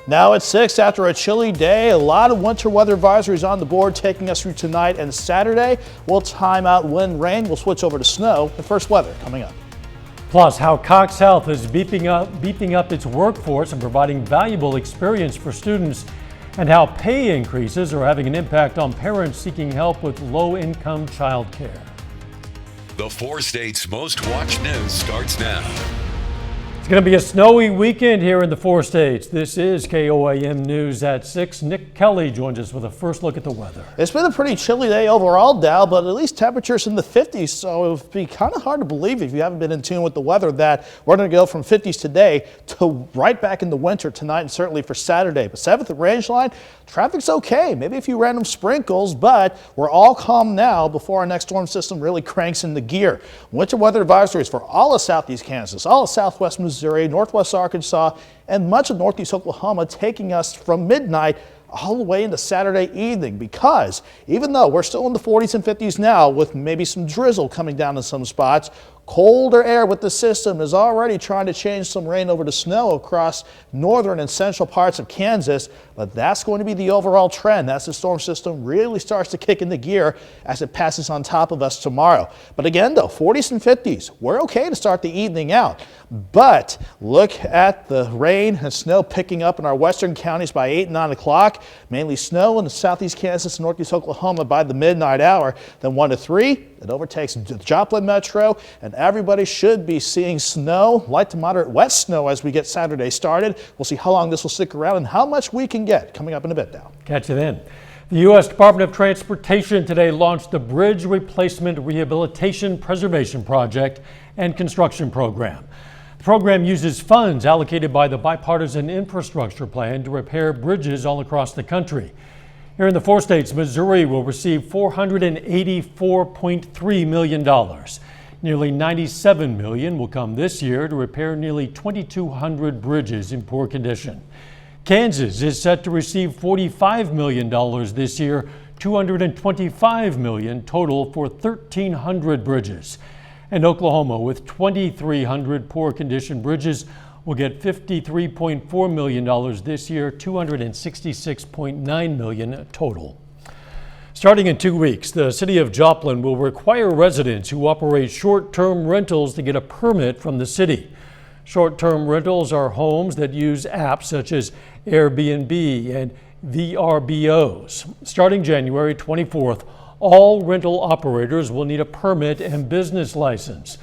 Now it's 6 after a chilly day. A lot of winter weather advisories on the board taking us through tonight and Saturday. We'll time out wind, rain. We'll switch over to snow. The first weather coming up. Plus, how Cox Health is beefing up its workforce and providing valuable experience for students, and how pay increases are having an impact on parents seeking help with low-income childcare. The 4 states' most watched news starts now. It's going to be a snowy weekend here in the 4 states. This is KOAM News at 6. Nick Kelly joins us with a first look at the weather. It's been a pretty chilly day overall, Dow, but at least temperatures in the 50s, so it'll be kind of hard to believe if you haven't been in tune with the weather that we're going to go from 50s today to right back in the winter tonight and certainly for Saturday. But 7th range line, traffic's okay. Maybe a few random sprinkles, but we're all calm now before our next storm system really cranks into gear. Winter weather advisories for all of southeast Kansas, all of southwest Missouri, northwest Arkansas, and much of northeast Oklahoma, taking us from midnight all the way into Saturday evening, because even though we're still in the 40s and 50s now with maybe some drizzle coming down in some spots, colder air with the system is already trying to change some rain over to snow across northern and central parts of Kansas, but that's going to be the overall trend as the storm system really starts to kick into gear as it passes on top of us tomorrow. But again though, 40s and 50s, we're okay to start the evening out, but look at the rain and snow picking up in our western counties by 8 and 9 o'clock, mainly snow in the southeast Kansas and northeast Oklahoma by the midnight hour. Then 1 to 3, it overtakes the Joplin metro, and everybody should be seeing snow, light to moderate wet snow as we get Saturday started. We'll see how long this will stick around and how much we can get coming up in a bit now. Catch you then. The U.S. Department of Transportation today launched the Bridge Replacement Rehabilitation Preservation Project and Construction Program. The program uses funds allocated by the Bipartisan Infrastructure Plan to repair bridges all across the country. Here in the 4 states, Missouri will receive $484.3 million. Nearly $97 million will come this year to repair nearly 2,200 bridges in poor condition. Kansas is set to receive $45 million this year, $225 million total for 1,300 bridges. And Oklahoma, with 2,300 poor condition bridges, will get $53.4 million this year, $266.9 million total. Starting in 2 weeks, the city of Joplin will require residents who operate short-term rentals to get a permit from the city. Short-term rentals are homes that use apps such as Airbnb and VRBOs. Starting January 24th, all rental operators will need a permit and business license.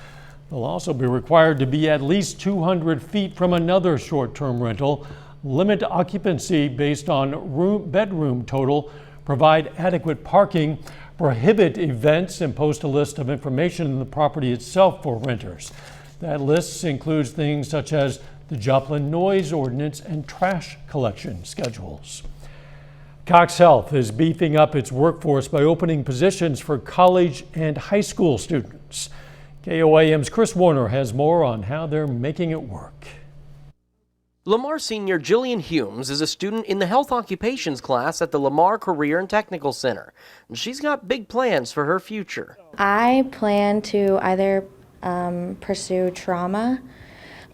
They'll also be required to be at least 200 feet from another short-term rental, limit occupancy based on bedroom total, provide adequate parking, prohibit events, and post a list of information in the property itself for renters. That list includes things such as the Joplin noise ordinance and trash collection schedules. Cox Health is beefing up its workforce by opening positions for college and high school students. KOAM's Chris Warner has more on how they're making it work. Lamar senior Jillian Humes is a student in the health occupations class at the Lamar Career and Technical Center. And she's got big plans for her future. I plan to either pursue trauma,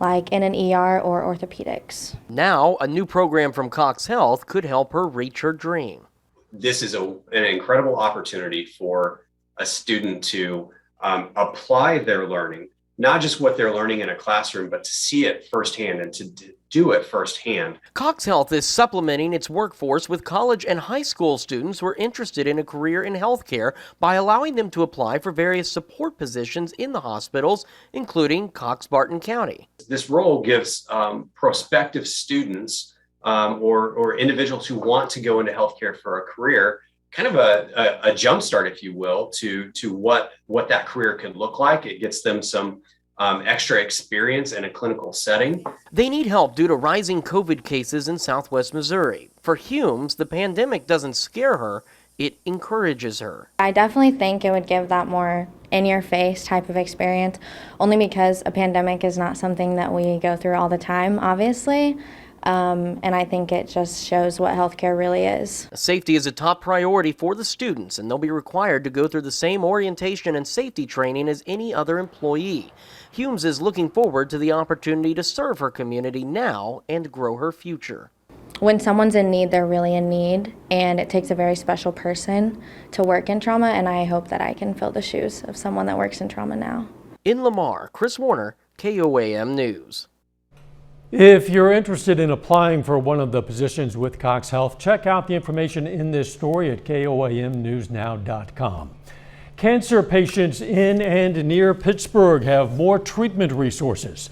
like in an ER or orthopedics. Now, a new program from Cox Health could help her reach her dream. This is an incredible opportunity for a student to apply their learning, not just what they're learning in a classroom, but to see it firsthand and to do it firsthand. Cox Health is supplementing its workforce with college and high school students who are interested in a career in healthcare by allowing them to apply for various support positions in the hospitals, including Cox-Barton County. This role gives prospective students or individuals who want to go into healthcare for a career kind of a jump start, if you will, to what that career could look like. It gets them some extra experience in a clinical setting. They need help due to rising COVID cases in southwest Missouri. For Humes, the pandemic doesn't scare her, it encourages her. I definitely think it would give that more in-your-face type of experience, only because a pandemic is not something that we go through all the time, obviously. And I think it just shows what healthcare really is. Safety is a top priority for the students, and they'll be required to go through the same orientation and safety training as any other employee. Humes is looking forward to the opportunity to serve her community now and grow her future. when someone's in need, they're really in need, and it takes a very special person to work in trauma, and I hope that I can fill the shoes of someone that works in trauma now. In Lamar, Chris Warner, KOAM News. If you're interested in applying for one of the positions with Cox Health, check out the information in this story at KOAMnewsnow.com. Cancer patients in and near Pittsburgh have more treatment resources.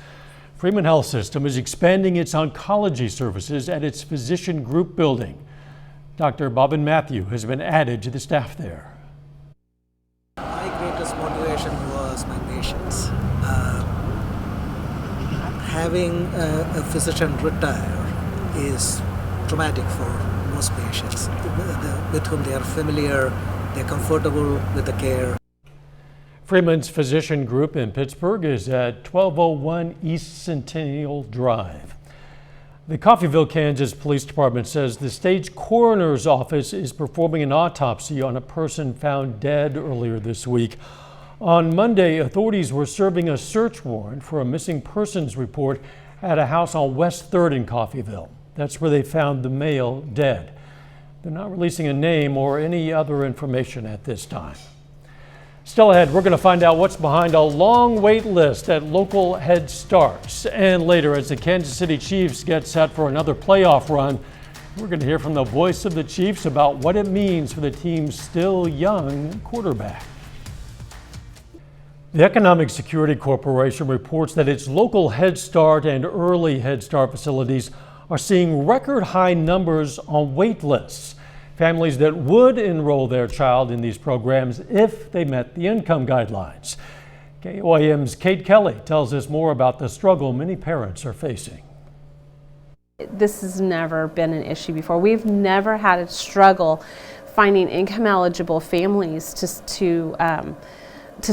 Freeman Health System is expanding its oncology services at its physician group building. Dr. Bobbin Matthew has been added to the staff there. My greatest motivation was my patients. Having a physician retire is traumatic for most patients with whom they are familiar, they're comfortable with the care. Freeman's Physician Group in Pittsburgh is at 1201 East Centennial Drive. The Coffeyville, Kansas Police Department says the state's coroner's office is performing an autopsy on a person found dead earlier this week. On Monday, authorities were serving a search warrant for a missing persons report at a house on West 3rd in Coffeyville. That's where they found the male dead. They're not releasing a name or any other information at this time. Still ahead, we're going to find out what's behind a long wait list at local Head Starts. And later, as the Kansas City Chiefs get set for another playoff run, we're going to hear from the voice of the Chiefs about what it means for the team's still young quarterback. The Economic Security Corporation reports that its local Head Start and early Head Start facilities are seeing record high numbers on wait lists. Families that would enroll their child in these programs if they met the income guidelines. KOAM's Kate Kelly tells us more about the struggle many parents are facing. This has never been an issue before. We've never had a struggle finding income eligible families to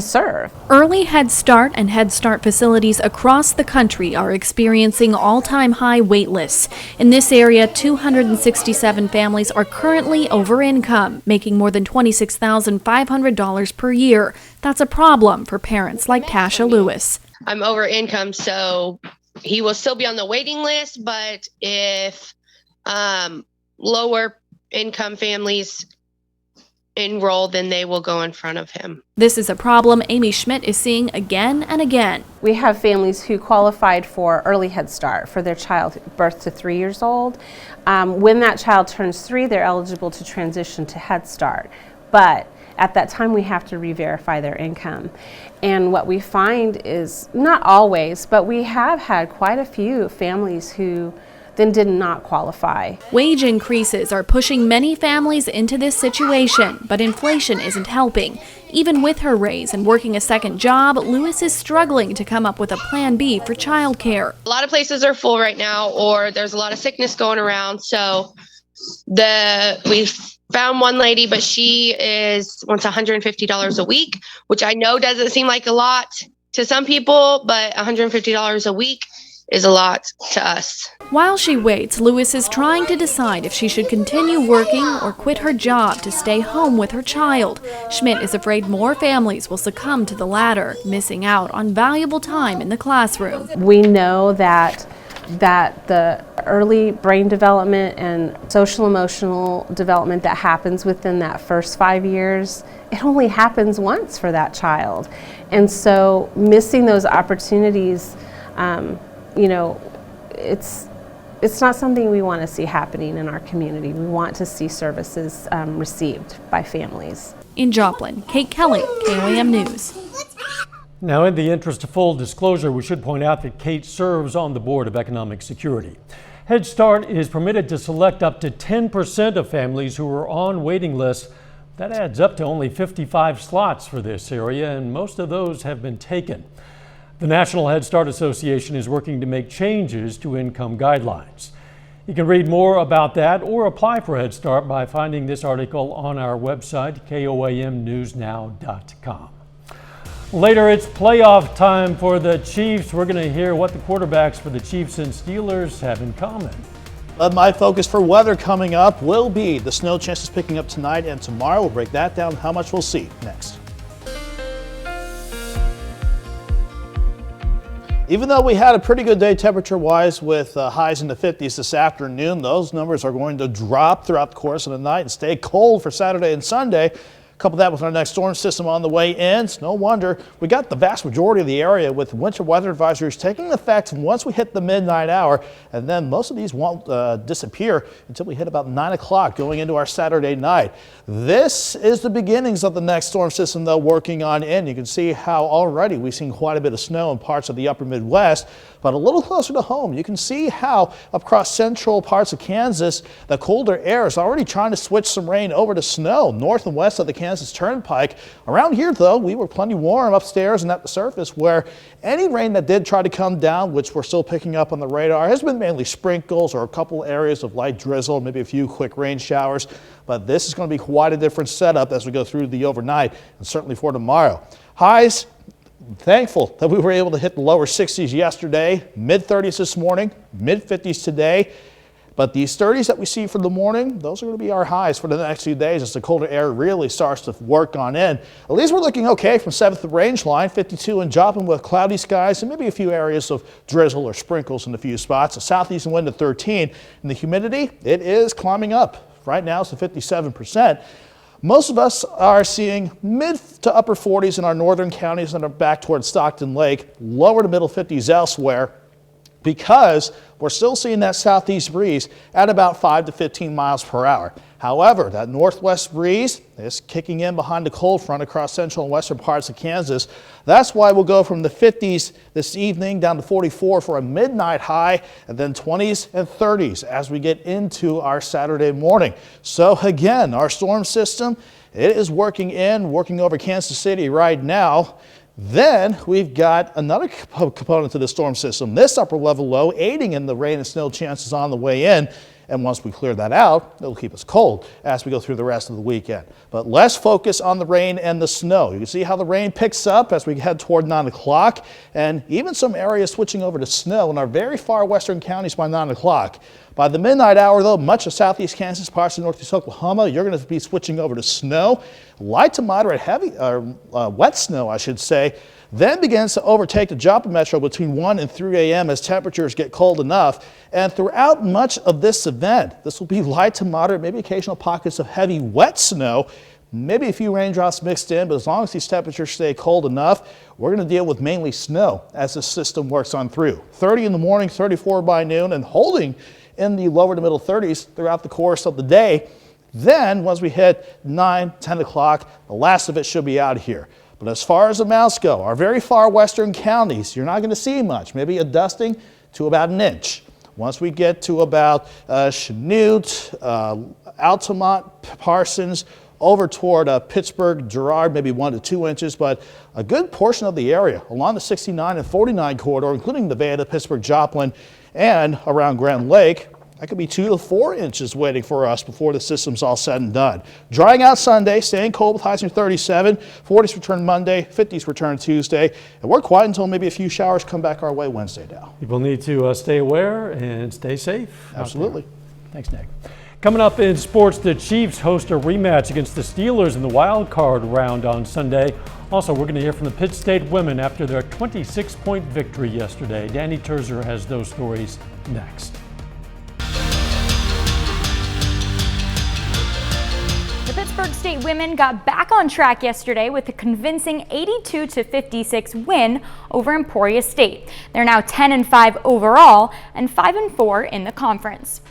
serve. Early Head Start and Head Start facilities across the country are experiencing all-time high wait lists. In this area, 267 families are currently over income, making more than $26,500 per year. That's a problem for parents like Tasha Lewis. I'm over income, so he will still be on the waiting list, but if lower income families enroll, then they will go in front of him. This is a problem Amy Schmidt is seeing again and again. We have families who qualified for early Head Start for their child birth to 3 years old. When that child turns 3, they're eligible to transition to Head Start. But at that time, we have to re-verify their income. And what we find is, not always, but we have had quite a few families who then did not qualify. Wage increases are pushing many families into this situation, but inflation isn't helping. Even with her raise and working a second job, Lewis is struggling to come up with a plan B for childcare. A lot of places are full right now, or there's a lot of sickness going around. So we found one lady, but she wants $150 a week, which I know doesn't seem like a lot to some people, but $150 a week is a lot to us. While she waits, Lewis is trying to decide if she should continue working or quit her job to stay home with her child. Schmidt is afraid more families will succumb to the latter, missing out on valuable time in the classroom. We know that the early brain development and social emotional development that happens within that first 5 years, it only happens once for that child. And so missing those opportunities, it's not something we want to see happening in our community. We want to see services received by families. In Joplin, Kate Kelly, KOAM News. Now, in the interest of full disclosure, we should point out that Kate serves on the Board of Economic Security. Head Start is permitted to select up to 10% of families who are on waiting lists. That adds up to only 55 slots for this area, and most of those have been taken. The National Head Start Association is working to make changes to income guidelines. You can read more about that or apply for Head Start by finding this article on our website, KOAMnewsnow.com. Later, it's playoff time for the Chiefs. We're going to hear what the quarterbacks for the Chiefs and Steelers have in common. But my focus for weather coming up will be the snow chances picking up tonight and tomorrow. We'll break that down, how much we'll see next. Even though we had a pretty good day temperature-wise with highs in the 50s this afternoon, those numbers are going to drop throughout the course of the night and stay cold for Saturday and Sunday. Couple that with our next storm system on the way in. It's no wonder we got the vast majority of the area with winter weather advisories taking effect once we hit the midnight hour, and then most of these won't disappear until we hit about 9 o'clock going into our Saturday night. This is the beginnings of the next storm system though working on in. You can see how already we've seen quite a bit of snow in parts of the upper Midwest, but a little closer to home you can see how across central parts of Kansas the colder air is already trying to switch some rain over to snow north and west of the Kansas Turnpike. Around here though, we were plenty warm upstairs and at the surface, where any rain that did try to come down, which we're still picking up on the radar, has been mainly sprinkles or a couple areas of light drizzle, maybe a few quick rain showers. But this is going to be quite a different setup as we go through the overnight and certainly for tomorrow. Highs, thankful that we were able to hit the lower 60s yesterday, mid 30s this morning, mid 50s today. But these 30s that we see for the morning, those are going to be our highs for the next few days as the colder air really starts to work on in. At least we're looking okay from 7th range line, 52 in Joplin with cloudy skies and maybe a few areas of drizzle or sprinkles in a few spots. A southeast wind at 13, and the humidity, it is climbing up. Right now it's at 57%. Most of us are seeing mid to upper 40s in our northern counties and are back towards Stockton Lake, lower to middle 50s elsewhere, because we're still seeing that southeast breeze at about 5 to 15 miles per hour. However, that northwest breeze is kicking in behind the cold front across central and western parts of Kansas. That's why we'll go from the 50s this evening down to 44 for a midnight high, and then 20s and 30s as we get into our Saturday morning. So again, our storm system, it is working over Kansas City right now. Then we've got another component to the storm system, this upper level low aiding in the rain and snow chances on the way in. And once we clear that out, it'll keep us cold as we go through the rest of the weekend. But less focus on the rain and the snow. You can see how the rain picks up as we head toward 9 o'clock, and even some areas switching over to snow in our very far western counties by 9 o'clock. By the midnight hour, though, much of southeast Kansas, parts of northeast Oklahoma, you're going to be switching over to snow. Light to moderate wet snow, I should say, then begins to overtake the Joplin metro between 1 and 3 a.m. as temperatures get cold enough. And throughout much of this event, this will be light to moderate, maybe occasional pockets of heavy wet snow, maybe a few raindrops mixed in, but as long as these temperatures stay cold enough, we're going to deal with mainly snow as the system works on through. 30 in the morning, 34 by noon, and holding in the lower to middle 30s throughout the course of the day. Then once we hit 9, 10 o'clock, the last of it should be out of here. But as far as the amounts go, our very far western counties, you're not going to see much, maybe a dusting to about an inch. Once we get to about Chanute, Altamont, Parsons, over toward Pittsburg, Girard, maybe 1 to 2 inches, but a good portion of the area along the 69 and 49 corridor, including the Nevada, Pittsburg, Joplin, and around Grand Lake, that could be 2 to 4 inches waiting for us before the system's all said and done. Drying out Sunday, staying cold with highs near 37, 40s return Monday, 50s return Tuesday, and we're quiet until maybe a few showers come back our way Wednesday now. People need to stay aware and stay safe. Absolutely. Thanks, Nick. Coming up in sports, the Chiefs host a rematch against the Steelers in the wild card round on Sunday. Also, we're going to hear from the Pitt State women after their 26-point victory yesterday. Danny Terzer has those stories next. The Pittsburg State women got back on track yesterday with a convincing 82-56 win over Emporia State. They're now 10-5 overall and 5-4 in the conference.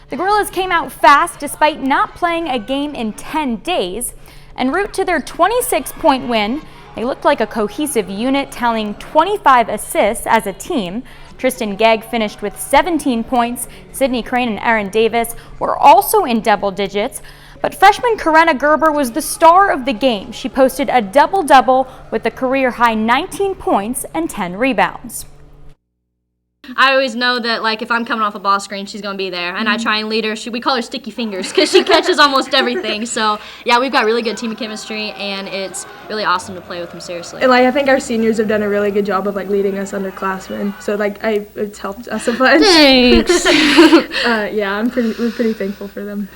The Gorillas came out fast despite not playing a game in 10 days. En route to their 26-point win, they looked like a cohesive unit, tallying 25 assists as a team. Tristan Gegg finished with 17 points. Sydney Crane and Aaron Davis were also in double digits. But freshman Karenna Gerber was the star of the game. She posted a double-double with a career-high 19 points and 10 rebounds. I always know that, like, if I'm coming off a ball screen, she's going to be there. And I try and lead her. We call her Sticky Fingers because she catches almost everything. So, yeah, we've got really good team chemistry, and it's really awesome to play with them, seriously. And, like, I think our seniors have done a really good job of, like, leading us underclassmen. So, like, it's helped us a bunch. Thanks. Yeah, we're pretty thankful for them.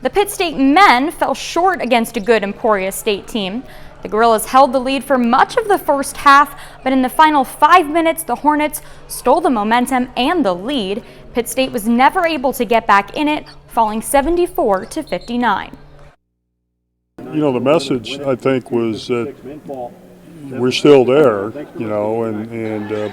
The Pitt State men fell short against a good Emporia State team. The Gorillas held the lead for much of the first half, but in the final 5 minutes, the Hornets stole the momentum and the lead. Pitt State was never able to get back in it, falling 74-59. You know, the message, I think, was that we're still there, you know,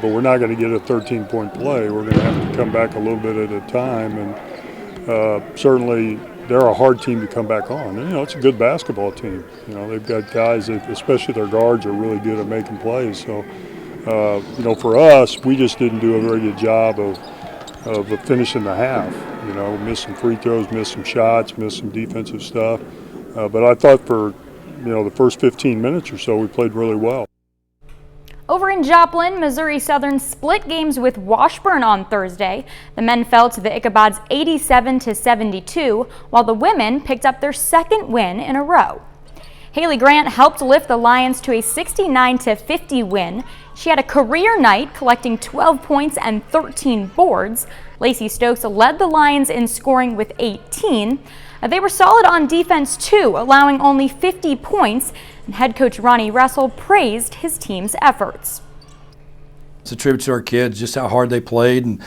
but we're not going to get a 13-point play. We're going to have to come back a little bit at a time, and certainly they're a hard team to come back on. And, you know, it's a good basketball team. You know, they've got guys that, especially their guards, are really good at making plays. So, you know, for us, we just didn't do a very good job of finishing the half. You know, missed some free throws, missed some shots, missed some defensive stuff. But I thought for, you know, the first 15 minutes or so, we played really well. Over in Joplin, Missouri Southern split games with Washburn on Thursday. The men fell to the Ichabods 87-72, while the women picked up their second win in a row. Haley Grant helped lift the Lions to a 69-50 win. She had a career night, collecting 12 points and 13 boards. Lacey Stokes led the Lions in scoring with 18. They were solid on defense too, allowing only 50 points, and head coach Ronnie Russell praised his team's efforts. It's a tribute to our kids, just how hard they played, and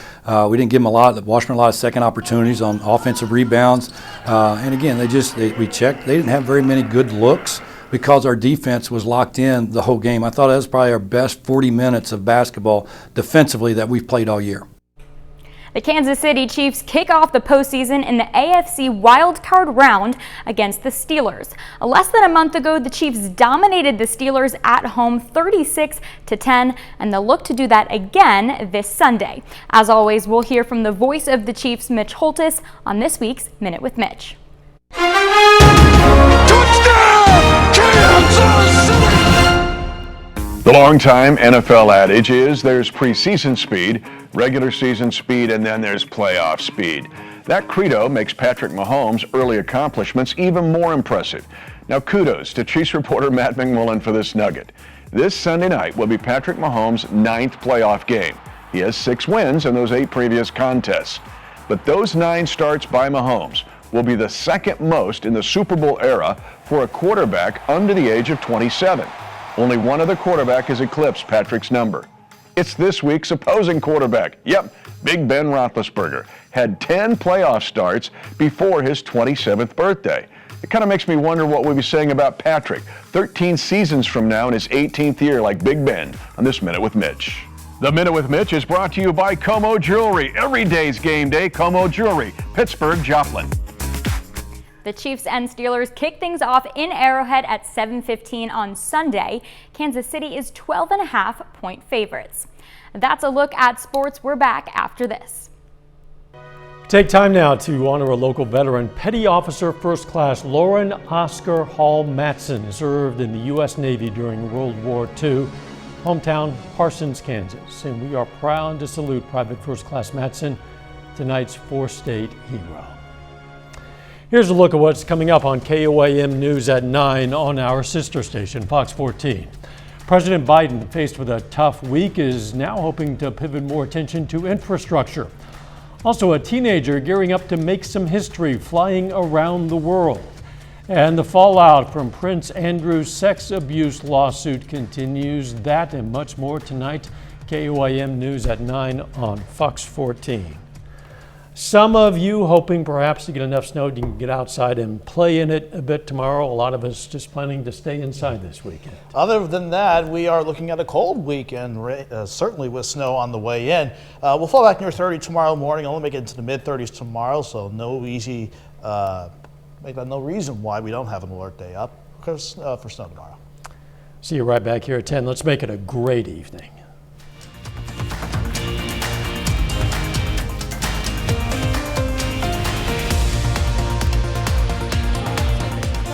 we didn't give them Washburn a lot of second opportunities on offensive rebounds. And again, we checked, they didn't have very many good looks because our defense was locked in the whole game. I thought that was probably our best 40 minutes of basketball defensively that we've played all year. The Kansas City Chiefs kick off the postseason in the AFC wildcard round against the Steelers. Less than a month ago, the Chiefs dominated the Steelers at home 36-10, and they'll look to do that again this Sunday. As always, we'll hear from the voice of the Chiefs, Mitch Holtis, on this week's Minute with Mitch. The longtime NFL adage is there's preseason speed, regular season speed, and then there's playoff speed. That credo makes Patrick Mahomes' early accomplishments even more impressive. Now kudos to Chiefs reporter Matt McMullen for this nugget. This Sunday night will be Patrick Mahomes' 9th playoff game. He has 6 wins in those 8 previous contests. But those 9 starts by Mahomes will be the second most in the Super Bowl era for a quarterback under the age of 27. Only one other quarterback has eclipsed Patrick's number. It's this week's opposing quarterback. Yep, Big Ben Roethlisberger had 10 playoff starts before his 27th birthday. It kind of makes me wonder what we'll be saying about Patrick 13 seasons from now in his 18th year like Big Ben on this Minute with Mitch. The Minute with Mitch is brought to you by Como Jewelry. Every day's game day, Como Jewelry, Pittsburg, Joplin. The Chiefs and Steelers kick things off in Arrowhead at 7:15 on Sunday. Kansas City is 12.5-point favorites. That's a look at sports. We're back after this. Take time now to honor a local veteran. Petty Officer First Class Lauren Oscar Hall Matson served in the U.S. Navy during World War II. Hometown Parsons, Kansas. And we are proud to salute Private First Class Matson, tonight's four-state hero. Here's a look at what's coming up on KOAM News at 9 on our sister station, Fox 14. President Biden, faced with a tough week, is now hoping to pivot more attention to infrastructure. Also, a teenager gearing up to make some history flying around the world. And the fallout from Prince Andrew's sex abuse lawsuit continues. That and much more tonight. KOAM News at 9 on Fox 14. Some of you hoping perhaps to get enough snow you can get outside and play in it a bit tomorrow. A lot of us just planning to stay inside this weekend. Other than that, we are looking at a cold weekend, certainly with snow on the way in. We'll fall back near 30 tomorrow morning, only make it into the mid-30s tomorrow, so no reason why we don't have an alert day up for snow tomorrow. See you right back here at 10. Let's make it a great evening.